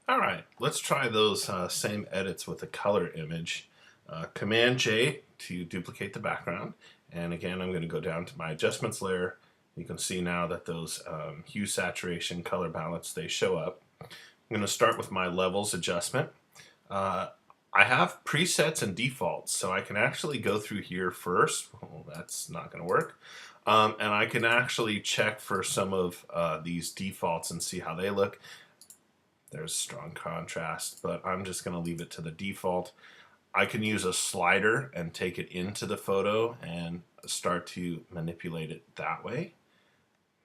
All right, let's try those same edits with a color image. Command J to duplicate the background. And again, I'm going to go down to my adjustments layer. You can see now that those hue, saturation, color balance, they show up. I'm going to start with my levels adjustment. I have presets and defaults, so I can actually go through here first. Well, that's not going to work. And I can actually check for some of these defaults and see how they look. There's strong contrast, but I'm just going to leave it to the default. I can use a slider and take it into the photo and start to manipulate it that way.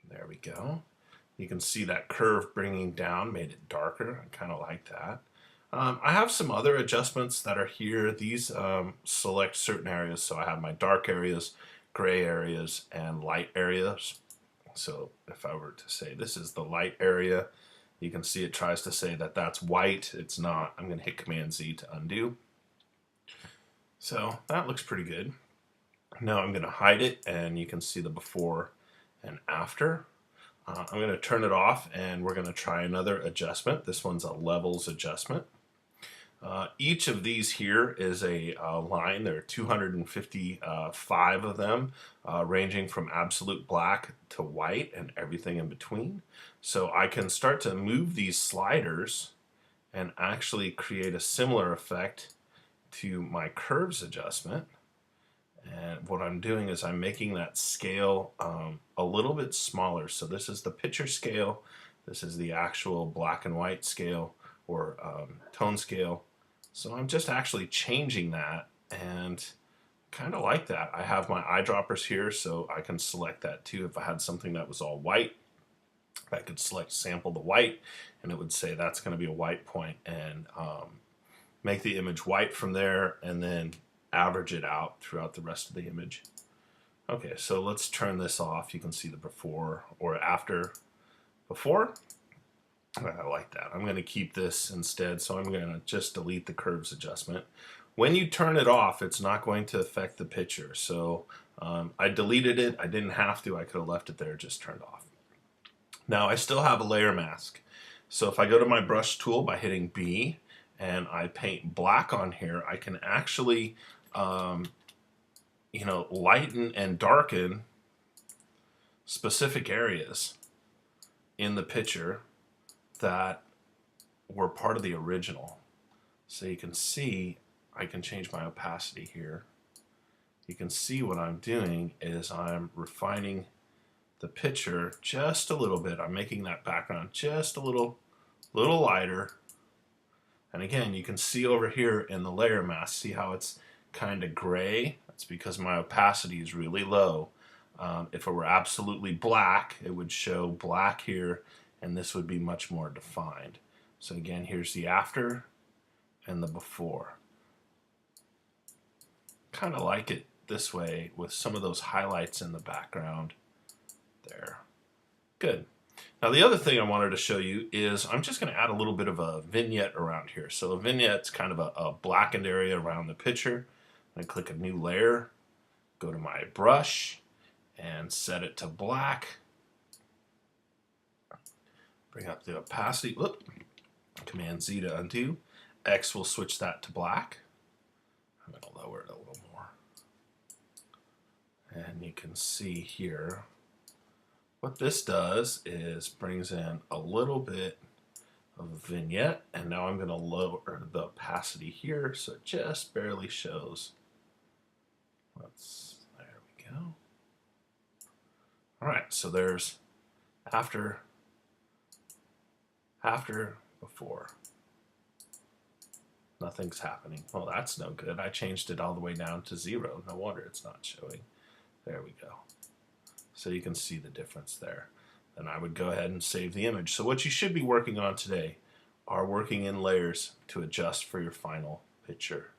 There we go. You can see that curve bringing down made it darker. I kind of like that. I have some other adjustments that are here. These select certain areas. So I have my dark areas, gray areas, and light areas. So if I were to say this is the light area, you can see it tries to say that that's white. It's not. I'm going to hit Command Z to undo. So that looks pretty good. Now I'm going to hide it, and you can see the before and after. I'm going to turn it off, and we're going to try another adjustment. This one's a levels adjustment. Each of these here is a line. There are 255 of them, ranging from absolute black to white and everything in between. So I can start to move these sliders and actually create a similar effect to my curves adjustment. And what I'm doing is I'm making that scale a little bit smaller. So this is the picture scale. This is the actual black and white scale or tone scale. So I'm just actually changing that and kind of like that. I have my eyedroppers here, so I can select that too. If I had something that was all white, I could select sample the white, and it would say that's going to be a white point, and make the image white from there, and then average it out throughout the rest of the image. Okay, so let's turn this off. You can see the before or after. Before, I like that. I'm going to keep this instead, so I'm going to just delete the curves adjustment. When you turn it off, it's not going to affect the picture. So I deleted it. I didn't have to. I could have left it there, just turned off. Now I still have a layer mask. So if I go to my brush tool by hitting B and I paint black on here, I can actually lighten and darken specific areas in the picture that were part of the original. So you can see I can change my opacity here. You can see what I'm doing is I'm refining the picture just a little bit. I'm making that background just a little lighter. And again, you can see over here in the layer mask, see how it's kind of gray? That's because my opacity is really low. If it were absolutely black, it would show black here, and this would be much more defined. So again, here's the after and the before. Kind of like it this way with some of those highlights in the background there. Good. Now the other thing I wanted to show you is I'm just going to add a little bit of a vignette around here. So a vignette's kind of a blackened area around the picture. I'm going to click a new layer, go to my brush, and set it to black. Bring up the opacity. Whoop. Command Z to undo. X will switch that to black. I'm going to lower it a little more. And you can see here what this does is brings in a little bit of a vignette, and now I'm going to lower the opacity here so it just barely shows. There we go. All right, so there's after, before. Nothing's happening. Well, that's no good. I changed it all the way down to 0. No wonder it's not showing. There we go. So you can see the difference there. Then I would go ahead and save the image. So what you should be working on today are working in layers to adjust for your final picture.